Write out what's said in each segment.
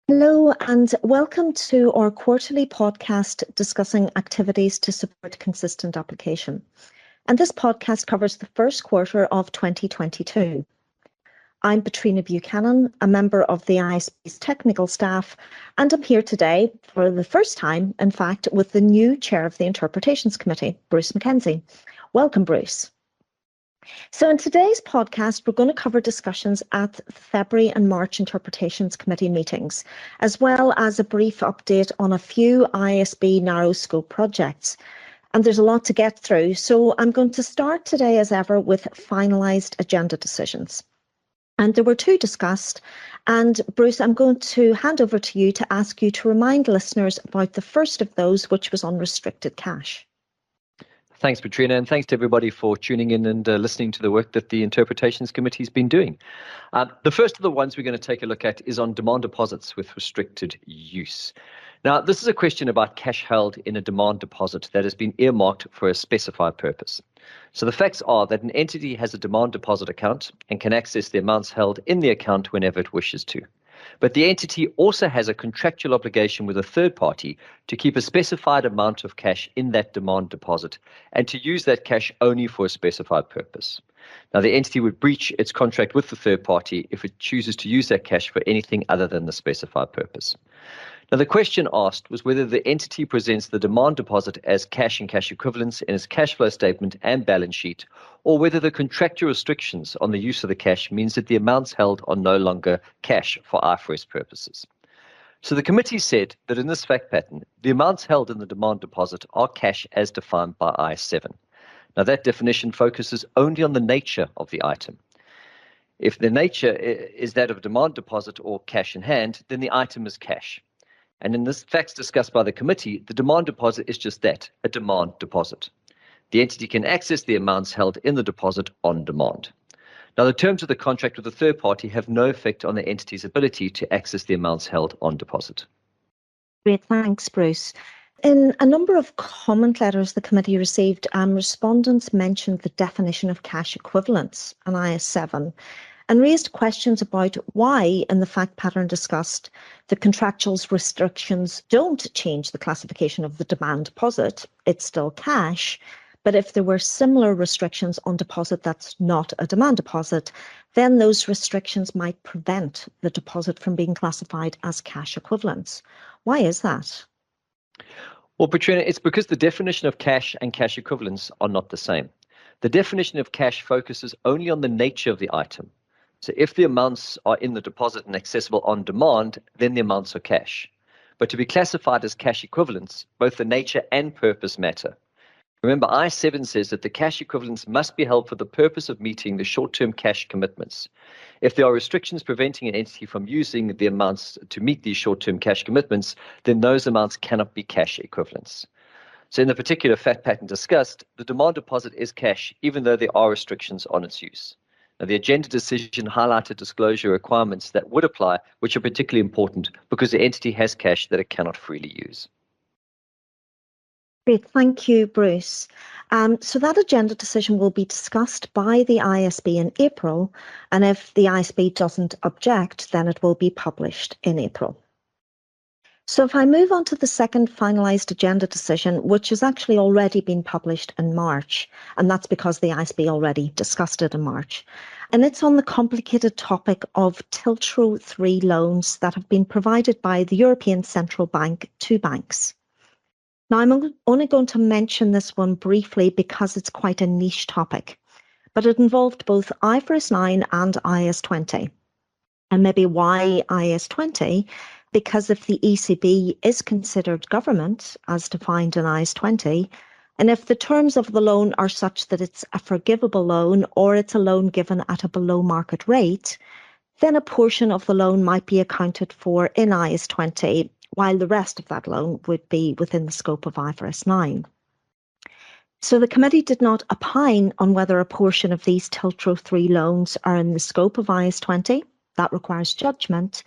Hello and welcome to our quarterly podcast discussing activities to support consistent application. And this podcast covers the first quarter of 2022. I'm Patrina Buchanan, a member of the IASB's technical staff, and I'm here today for the first time, in fact, with the new chair of the Interpretations Committee, Bruce Mackenzie. Welcome, Bruce. So in today's podcast, we're going to cover discussions at the February and March Interpretations Committee meetings, as well as a brief update on a few IASB narrow scope projects. And there's a lot to get through, so I'm going to start today, as ever, with finalised agenda decisions. And there were two discussed. And Bruce, I'm going to hand over to you to ask you to remind listeners about the first of those, which was on restricted cash. Thanks, Patrina, and thanks to everybody for tuning in and listening to the work that the Interpretations Committee has been doing. The first of the ones we're going to take a look at is on demand deposits with restricted use. Now, this is a question about cash held in a demand deposit that has been earmarked for a specified purpose. So the facts are that an entity has a demand deposit account and can access the amounts held in the account whenever it wishes to. But the entity also has a contractual obligation with a third party to keep a specified amount of cash in that demand deposit and to use that cash only for a specified purpose. Now, the entity would breach its contract with the third party if it chooses to use that cash for anything other than the specified purpose. Now, the question asked was whether the entity presents the demand deposit as cash and cash equivalents in its cash flow statement and balance sheet, or whether the contractual restrictions on the use of the cash means that the amounts held are no longer cash for IFRS purposes. So the committee said that in this fact pattern, the amounts held in the demand deposit are cash as defined by I7. Now, that definition focuses only on the nature of the item. If the nature is that of a demand deposit or cash in hand, then the item is cash. And in this facts discussed by the committee, the demand deposit is just that, a demand deposit. The entity can access the amounts held in the deposit on demand. Now, the terms of the contract with the third party have no effect on the entity's ability to access the amounts held on deposit. Great, thanks, Bruce. In a number of comment letters the committee received, respondents mentioned the definition of cash equivalents, an IS7, and raised questions about why, in the fact pattern discussed, the contractual's restrictions don't change the classification of the demand deposit. It's still cash, but if there were similar restrictions on deposit that's not a demand deposit, then those restrictions might prevent the deposit from being classified as cash equivalents. Why is that? Well, Patrina, it's because the definition of cash and cash equivalents are not the same. The definition of cash focuses only on the nature of the item. So if the amounts are in the deposit and accessible on demand, then the amounts are cash. But to be classified as cash equivalents, both the nature and purpose matter. Remember, I7 says that the cash equivalents must be held for the purpose of meeting the short-term cash commitments. If there are restrictions preventing an entity from using the amounts to meet these short-term cash commitments, then those amounts cannot be cash equivalents. So in the particular fact pattern discussed, the demand deposit is cash, even though there are restrictions on its use. Now, the agenda decision highlighted disclosure requirements that would apply, which are particularly important because the entity has cash that it cannot freely use. Great, thank you, Bruce. So that agenda decision will be discussed by the IASB in April, and if the IASB doesn't object, then it will be published in April. So if I move on to the second finalised agenda decision, which has actually already been published in March, and that's because the IASB already discussed it in March, and it's on the complicated topic of TLTRO III loans that have been provided by the European Central Bank to banks. Now, I'm only going to mention this one briefly because it's quite a niche topic, but it involved both IFRS 9 and IAS 20. And maybe why IAS 20? Because if the ECB is considered government, as defined in IAS 20, and if the terms of the loan are such that it's a forgivable loan or it's a loan given at a below market rate, then a portion of the loan might be accounted for in IAS 20, while the rest of that loan would be within the scope of IFRS 9. So the committee did not opine on whether a portion of these TLTRO III loans are in the scope of IAS 20. That requires judgment.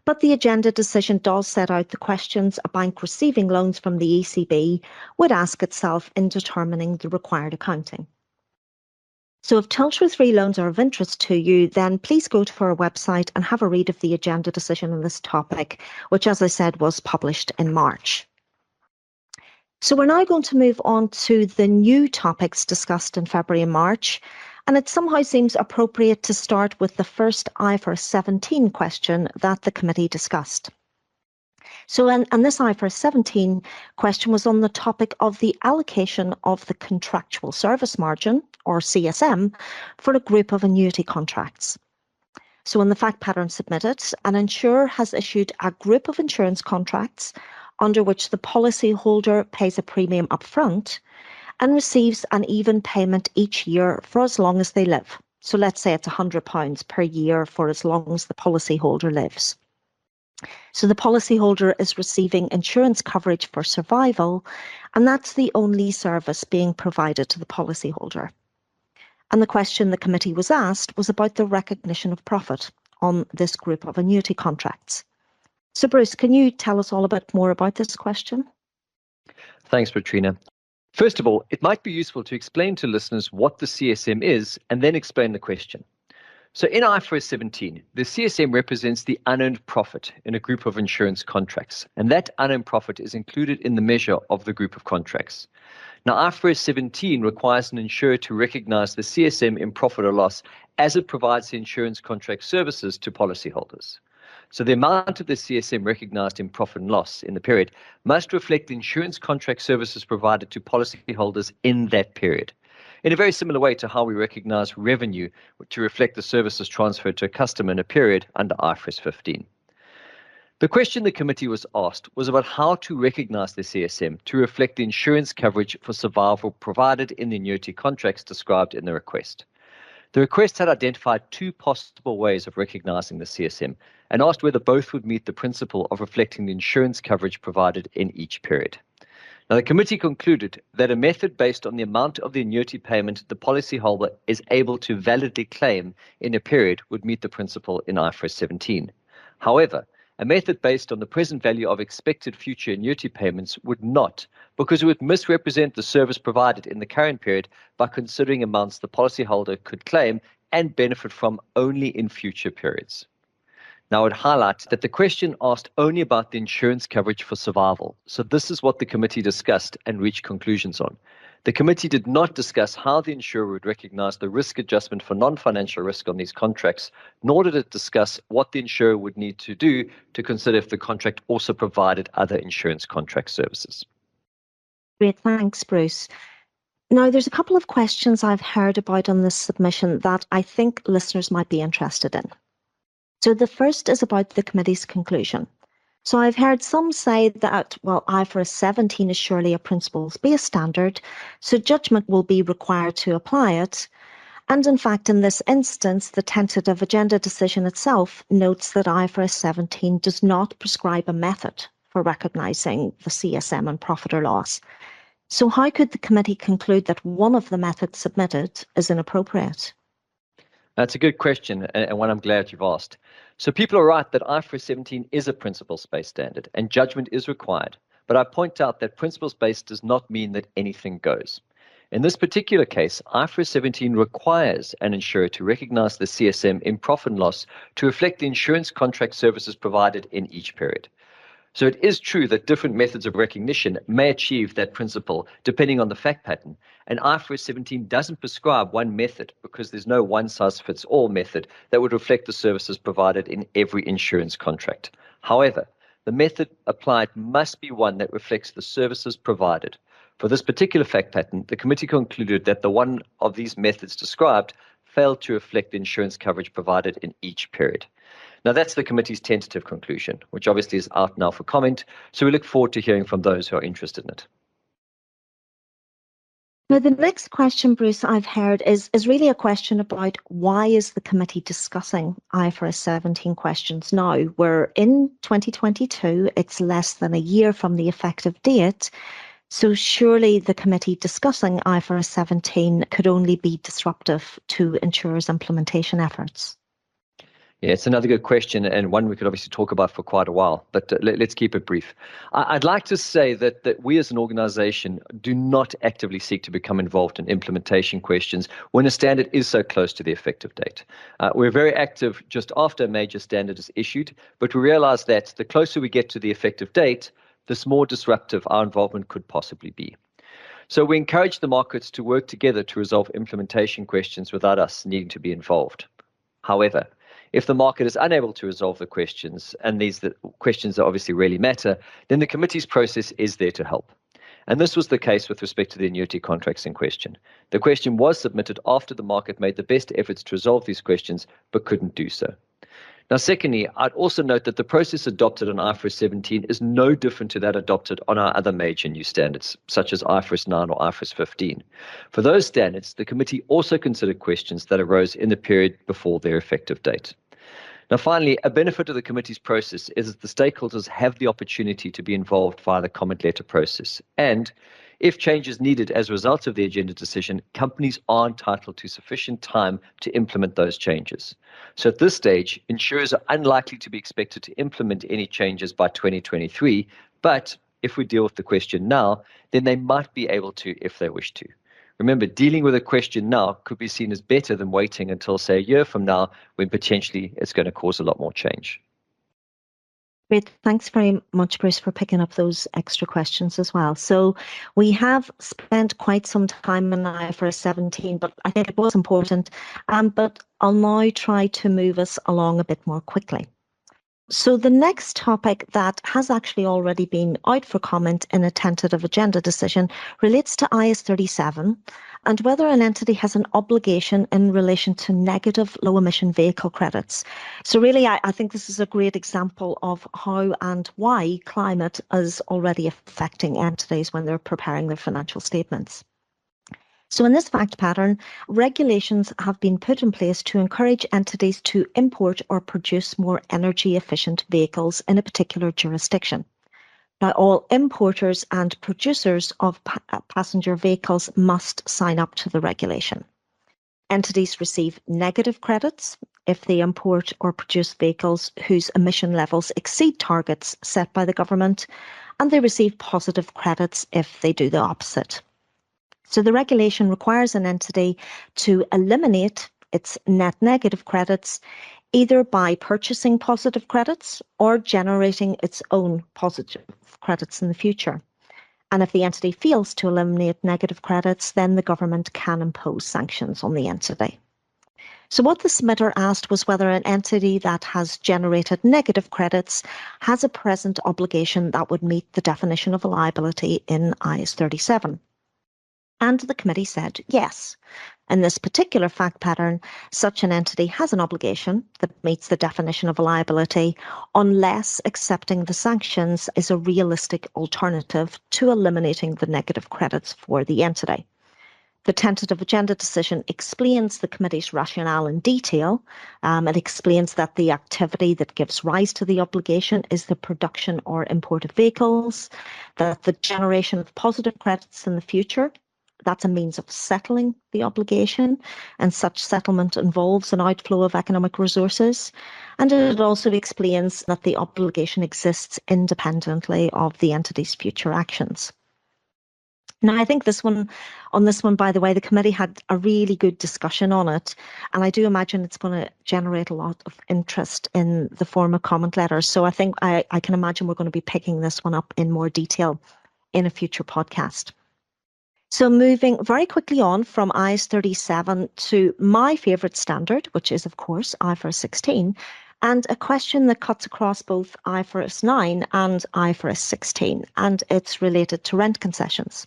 But the agenda decision does set out the questions a bank receiving loans from the ECB would ask itself in determining the required accounting. So if TLTRO III loans are of interest to you, then please go to our website and have a read of the agenda decision on this topic, which, as I said, was published in March. So we're now going to move on to the new topics discussed in February and March, and it somehow seems appropriate to start with the first IFRS 17 question that the committee discussed. So and this IFRS 17 question was on the topic of the allocation of the contractual service margin, or CSM, for a group of annuity contracts. So in the fact pattern submitted, an insurer has issued a group of insurance contracts under which the policyholder pays a premium upfront and receives an even payment each year for as long as they live. So let's say it's £100 per year for as long as the policyholder lives. So the policyholder is receiving insurance coverage for survival, and that's the only service being provided to the policyholder. And the question the committee was asked was about the recognition of profit on this group of annuity contracts. So Bruce, can you tell us all a bit more about this question? Thanks, Patrina. First of all, it might be useful to explain to listeners what the CSM is and then explain the question. So in IFRS 17, the CSM represents the unearned profit in a group of insurance contracts, and that unearned profit is included in the measure of the group of contracts. Now, IFRS 17 requires an insurer to recognize the CSM in profit or loss as it provides the insurance contract services to policyholders. So the amount of the CSM recognized in profit and loss in the period must reflect the insurance contract services provided to policyholders in that period, in a very similar way to how we recognize revenue to reflect the services transferred to a customer in a period under IFRS 15. The question the committee was asked was about how to recognize the CSM to reflect the insurance coverage for survival provided in the annuity contracts described in the request. The request had identified two possible ways of recognizing the CSM and asked whether both would meet the principle of reflecting the insurance coverage provided in each period. Now, the committee concluded that a method based on the amount of the annuity payment the policyholder is able to validly claim in a period would meet the principle in IFRS 17. However, a method based on the present value of expected future annuity payments would not, because it would misrepresent the service provided in the current period by considering amounts the policyholder could claim and benefit from only in future periods. Now, I would highlight that the question asked only about the insurance coverage for survival. So this is what the committee discussed and reached conclusions on. The committee did not discuss how the insurer would recognize the risk adjustment for non-financial risk on these contracts, nor did it discuss what the insurer would need to do to consider if the contract also provided other insurance contract services. Great, thanks, Bruce. Now, there's a couple of questions I've heard about on this submission that I think listeners might be interested in. So the first is about the committee's conclusion. So I've heard some say that, well, IFRS 17 is surely a principles-based standard, so judgment will be required to apply it. And in fact, in this instance, the tentative agenda decision itself notes that IFRS 17 does not prescribe a method for recognising the CSM and profit or loss. So how could the committee conclude that one of the methods submitted is inappropriate? That's a good question, and one I'm glad you've asked. So people are right that IFRS 17 is a principles-based standard and judgment is required. But I point out that principles-based does not mean that anything goes. In this particular case, IFRS 17 requires an insurer to recognize the CSM in profit and loss to reflect the insurance contract services provided in each period. So it is true that different methods of recognition may achieve that principle depending on the fact pattern, and IFRS 17 doesn't prescribe one method because there's no one-size-fits-all method that would reflect the services provided in every insurance contract. However, the method applied must be one that reflects the services provided. For this particular fact pattern, the committee concluded that the one of these methods described failed to reflect the insurance coverage provided in each period. Now, that's the committee's tentative conclusion, which obviously is out now for comment, so we look forward to hearing from those who are interested in it. Now, the next question, Bruce, I've heard is really a question about why is the committee discussing IFRS 17 questions now? We're in 2022, it's less than a year from the effective date, so surely the committee discussing IFRS 17 could only be disruptive to insurers' implementation efforts. Yeah, it's another good question, and one we could obviously talk about for quite a while, but let's keep it brief. I'd like to say that we as an organization do not actively seek to become involved in implementation questions when a standard is so close to the effective date. We're very active just after a major standard is issued, but we realize that the closer we get to the effective date, the more disruptive our involvement could possibly be. So we encourage the markets to work together to resolve implementation questions without us needing to be involved. However, if the market is unable to resolve the questions, and the questions that obviously really matter, then the committee's process is there to help. And this was the case with respect to the annuity contracts in question. The question was submitted after the market made the best efforts to resolve these questions, but couldn't do so. Now, secondly, I'd also note that the process adopted on IFRS 17 is no different to that adopted on our other major new standards, such as IFRS 9 or IFRS 15. For those standards, the committee also considered questions that arose in the period before their effective date. Now, finally, a benefit of the committee's process is that the stakeholders have the opportunity to be involved via the comment letter process. And if change is needed as a result of the agenda decision, companies are entitled to sufficient time to implement those changes. So at this stage, insurers are unlikely to be expected to implement any changes by 2023, but if we deal with the question now, then they might be able to if they wish to. Remember, dealing with a question now could be seen as better than waiting until, say, a year from now, when potentially it's going to cause a lot more change. Great. Thanks very much, Bruce, for picking up those extra questions as well. So we have spent quite some time in IFRS 17, but I think it was important. But I'll now try to move us along a bit more quickly. So the next topic that has actually already been out for comment in a tentative agenda decision relates to IS37 and whether an entity has an obligation in relation to negative low emission vehicle credits. So really, I think this is a great example of how and why climate is already affecting entities when they're preparing their financial statements. So in this fact pattern, regulations have been put in place to encourage entities to import or produce more energy efficient vehicles in a particular jurisdiction. Now, all importers and producers of passenger vehicles must sign up to the regulation. Entities receive negative credits if they import or produce vehicles whose emission levels exceed targets set by the government, and they receive positive credits if they do the opposite. So the regulation requires an entity to eliminate its net negative credits either by purchasing positive credits or generating its own positive credits in the future. And if the entity fails to eliminate negative credits, then the government can impose sanctions on the entity. So what the submitter asked was whether an entity that has generated negative credits has a present obligation that would meet the definition of a liability in IS37. And the committee said yes. In this particular fact pattern, such an entity has an obligation that meets the definition of a liability unless accepting the sanctions is a realistic alternative to eliminating the negative credits for the entity. The tentative agenda decision explains the committee's rationale in detail. It explains that the activity that gives rise to the obligation is the production or import of vehicles, that the generation of positive credits in the future, that's a means of settling the obligation, and such settlement involves an outflow of economic resources. And it also explains that the obligation exists independently of the entity's future actions. Now, I think on this one, by the way, the committee had a really good discussion on it, and I do imagine it's going to generate a lot of interest in the form of comment letters. So I think I can imagine we're going to be picking this one up in more detail in a future podcast. So moving very quickly on from IS37 to my favourite standard, which is, of course, IFRS 16, and a question that cuts across both IFRS 9 and IFRS 16, and it's related to rent concessions.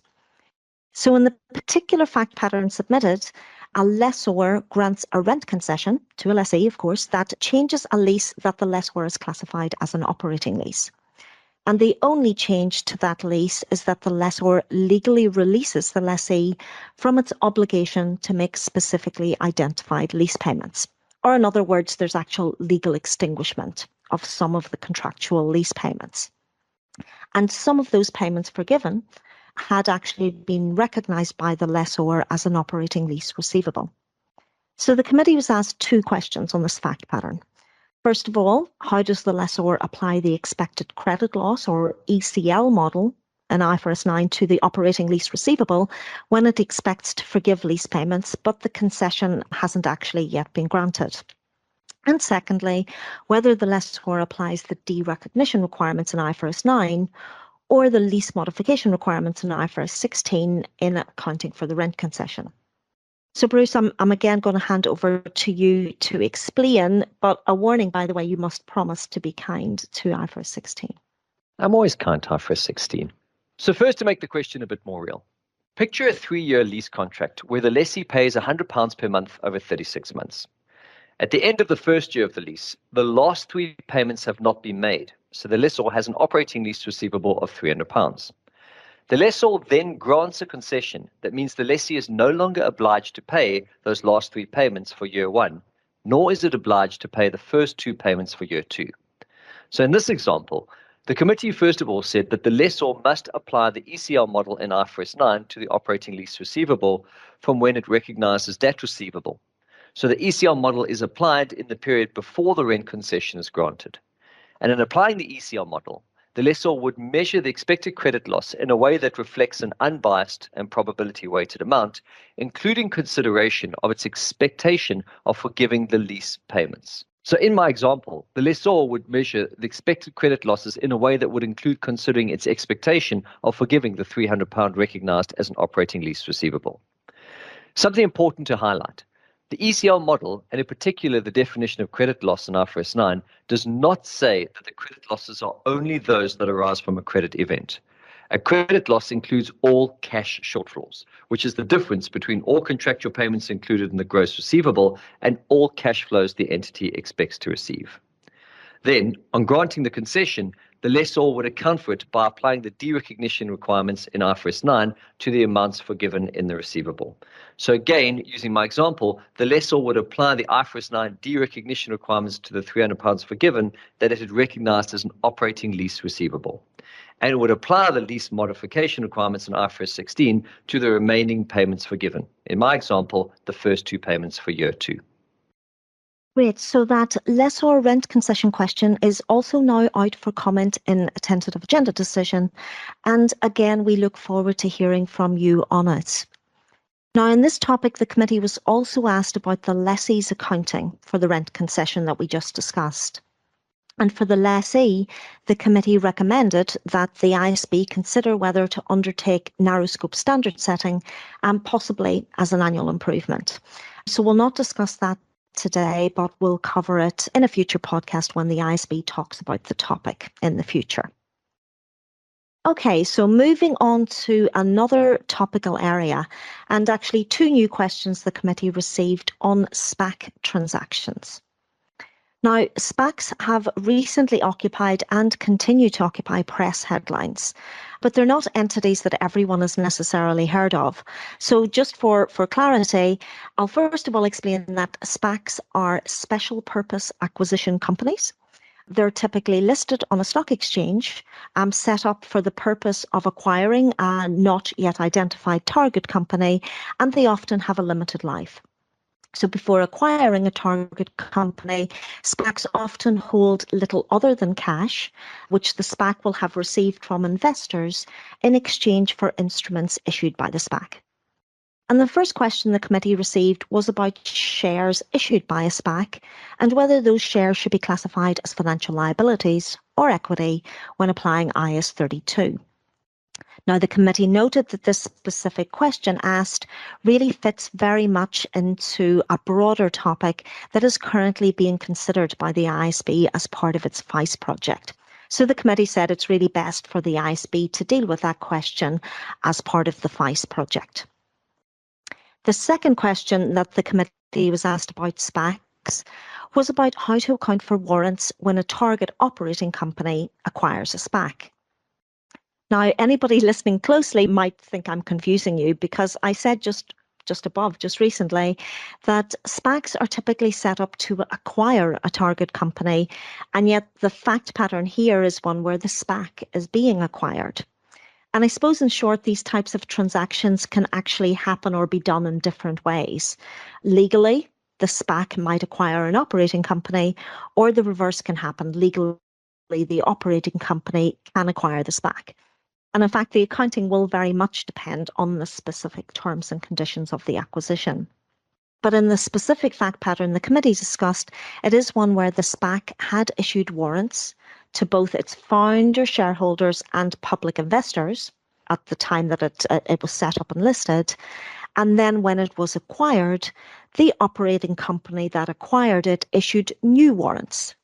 So in the particular fact pattern submitted, a lessor grants a rent concession to a lessee, of course, that changes a lease that the lessor is classified as an operating lease. And the only change to that lease is that the lessor legally releases the lessee from its obligation to make specifically identified lease payments. Or in other words, there's actual legal extinguishment of some of the contractual lease payments. And some of those payments forgiven had actually been recognised by the lessor as an operating lease receivable. So the committee was asked two questions on this fact pattern. First of all, how does the lessor apply the expected credit loss or ECL model in IFRS 9 to the operating lease receivable when it expects to forgive lease payments, but the concession hasn't actually yet been granted? And secondly, whether the lessor applies the derecognition requirements in IFRS 9 or the lease modification requirements in IFRS 16 in accounting for the rent concession. So Bruce, I'm again going to hand over to you to explain, but a warning, by the way, you must promise to be kind to IFRS 16. I'm always kind to IFRS 16. So first, to make the question a bit more real, picture a 3-year lease contract where the lessee pays £100 per month over 36 months. At the end of the first year of the lease, the last 3 payments have not been made, so the lessor has an operating lease receivable of £300. The lessor then grants a concession that means the lessee is no longer obliged to pay those last 3 payments for year 1, nor is it obliged to pay the first 2 payments for year 2. So in this example, the committee first of all said that the lessor must apply the ECL model in IFRS 9 to the operating lease receivable from when it recognizes that receivable. So the ECL model is applied in the period before the rent concession is granted. And in applying the ECL model, the lessor would measure the expected credit loss in a way that reflects an unbiased and probability-weighted amount, including consideration of its expectation of forgiving the lease payments. So in my example, the lessor would measure the expected credit losses in a way that would include considering its expectation of forgiving the £300 recognized as an operating lease receivable. Something important to highlight. The ECL model, and in particular the definition of credit loss in IFRS 9, does not say that the credit losses are only those that arise from a credit event. A credit loss includes all cash shortfalls, which is the difference between all contractual payments included in the gross receivable and all cash flows the entity expects to receive. Then, on granting the concession, the lessor would account for it by applying the derecognition requirements in IFRS 9 to the amounts forgiven in the receivable. So again, using my example, the lessor would apply the IFRS 9 derecognition requirements to the £300 forgiven that it had recognized as an operating lease receivable. And it would apply the lease modification requirements in IFRS 16 to the remaining payments forgiven. In my example, the first 2 payments for year 2. Great, so that lessor rent concession question is also now out for comment in a tentative agenda decision. And again, we look forward to hearing from you on it. Now, in this topic, the committee was also asked about the lessee's accounting for the rent concession that we just discussed. And for the lessee, the committee recommended that the IASB consider whether to undertake narrow scope standard setting and possibly as an annual improvement. So we'll not discuss that today, but we'll cover it in a future podcast when the IASB talks about the topic in the future. Okay, so moving on to another topical area, and actually 2 new questions the committee received on SPAC transactions. Now, SPACs have recently occupied and continue to occupy press headlines, but they're not entities that everyone has necessarily heard of. So just for clarity, I'll first of all explain that SPACs are special purpose acquisition companies. They're typically listed on a stock exchange, set up for the purpose of acquiring a not yet identified target company, and they often have a limited life. So before acquiring a target company, SPACs often hold little other than cash, which the SPAC will have received from investors in exchange for instruments issued by the SPAC. And the first question the committee received was about shares issued by a SPAC and whether those shares should be classified as financial liabilities or equity when applying IAS32. Now, the committee noted that this specific question asked really fits very much into a broader topic that is currently being considered by the IASB as part of its FICE project. So the committee said it's really best for the IASB to deal with that question as part of the FICE project. The second question that the committee was asked about SPACs was about how to account for warrants when a target operating company acquires a SPAC. Now, anybody listening closely might think I'm confusing you because I said just recently, that SPACs are typically set up to acquire a target company, and yet the fact pattern here is one where the SPAC is being acquired. And I suppose in short, these types of transactions can actually happen or be done in different ways. Legally, the SPAC might acquire an operating company, or the reverse can happen. Legally, the operating company can acquire the SPAC. And in fact, the accounting will very much depend on the specific terms and conditions of the acquisition. But in the specific fact pattern the committee discussed, it is one where the SPAC had issued warrants to both its founder shareholders and public investors at the time that it was set up and listed. And then when it was acquired, the operating company that acquired it issued new warrants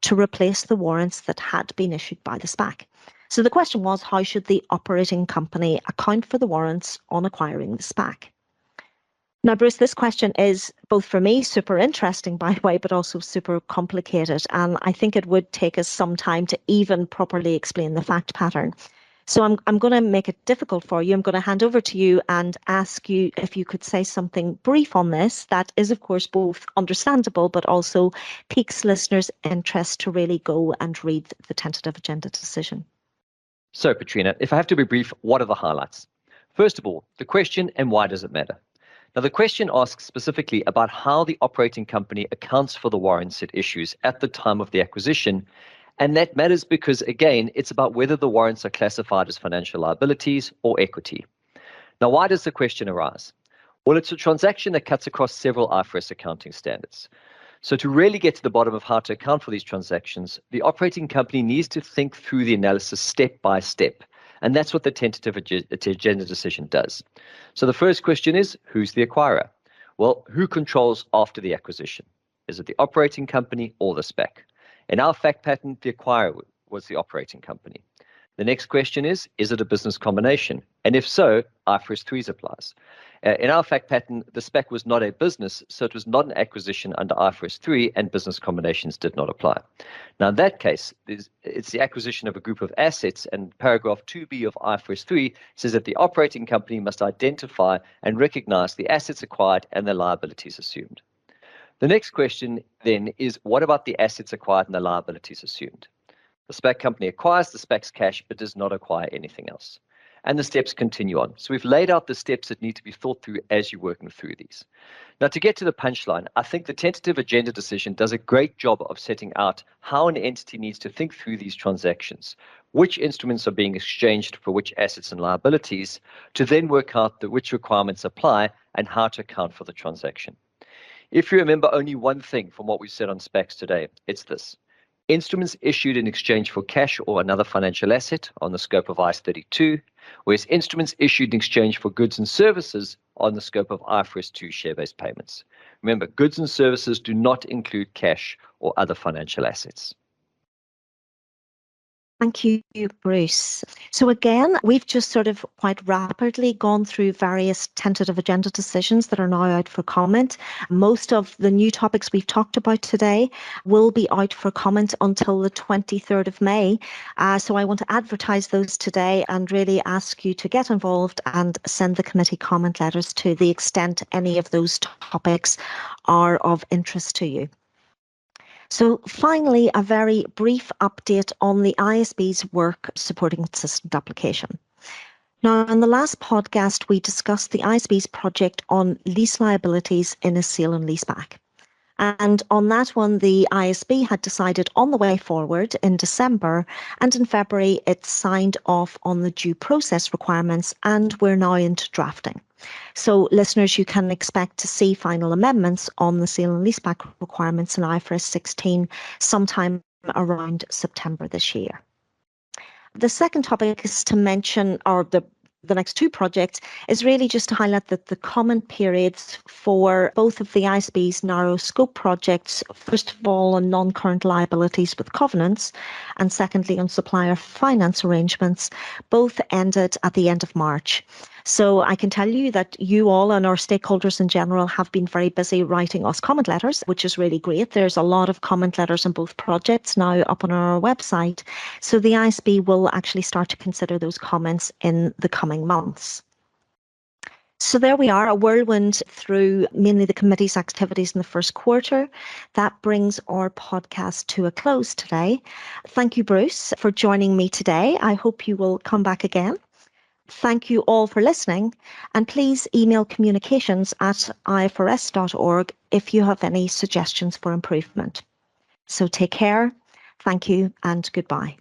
to replace the warrants that had been issued by the SPAC. So the question was, how should the operating company account for the warrants on acquiring the SPAC? Now, Bruce, this question is both for me super interesting, by the way, but also super complicated. And I think it would take us some time to even properly explain the fact pattern. So I'm going to make it difficult for you. I'm going to hand over to you and ask you if you could say something brief on this. That is, of course, both understandable, but also piques listeners' interest to really go and read the tentative agenda decision. So, Patrina, if I have to be brief, what are the highlights? First of all, the question, and why does it matter? Now, the question asks specifically about how the operating company accounts for the warrants it issues at the time of the acquisition. And that matters because, again, it's about whether the warrants are classified as financial liabilities or equity. Now, why does the question arise? Well, it's a transaction that cuts across several IFRS accounting standards. So to really get to the bottom of how to account for these transactions, the operating company needs to think through the analysis step by step. And that's what the tentative agenda decision does. So the first question is, who's the acquirer? Well, who controls after the acquisition? Is it the operating company or the SPAC? In our fact pattern, the acquirer was the operating company. The next question is it a business combination? And if so, IFRS 3 applies. In our fact pattern, the SPAC was not a business, so it was not an acquisition under IFRS 3, and business combinations did not apply. Now, in that case, it's the acquisition of a group of assets, and paragraph 2b of IFRS 3 says that the operating company must identify and recognize the assets acquired and the liabilities assumed. The next question then is, what about the assets acquired and the liabilities assumed? The SPAC company acquires the SPAC's cash but does not acquire anything else. And the steps continue on. So we've laid out the steps that need to be thought through as you're working through these. Now, to get to the punchline, I think the tentative agenda decision does a great job of setting out how an entity needs to think through these transactions, which instruments are being exchanged for which assets and liabilities, to then work out which requirements apply and how to account for the transaction. If you remember only one thing from what we've said on SPACs today, it's this. Instruments issued in exchange for cash or another financial asset on the scope of Is32, whereas instruments issued in exchange for goods and services on the scope of IFRS 2 share-based payments. Remember, goods and services do not include cash or other financial assets. Thank you, Bruce. So again, we've just sort of quite rapidly gone through various tentative agenda decisions that are now out for comment. Most of the new topics we've talked about today will be out for comment until the 23rd of May. So I want to advertise those today and really ask you to get involved and send the committee comment letters to the extent any of those topics are of interest to you. So finally, a very brief update on the IASB's work supporting assistant application. Now, in the last podcast, we discussed the IASB's project on lease liabilities in a sale and leaseback. And on that one, the IASB had decided on the way forward in December, and in February, it signed off on the due process requirements, and we're now into drafting. So listeners, you can expect to see final amendments on the sale and leaseback requirements in IFRS 16 sometime around September this year. The second topic is to mention, or the next two projects, is really just to highlight that the comment periods for both of the IASB's narrow scope projects, first of all on non-current liabilities with covenants, and secondly on supplier finance arrangements, both ended at the end of March. So I can tell you that you all and our stakeholders in general have been very busy writing us comment letters, which is really great. There's a lot of comment letters on both projects now up on our website. So the IASB will actually start to consider those comments in the coming months. So there we are, a whirlwind through mainly the committee's activities in the first quarter. That brings our podcast to a close today. Thank you, Bruce, for joining me today. I hope you will come back again. Thank you all for listening, and please email communications@ifrs.org if you have any suggestions for improvement. So take care, thank you, and goodbye.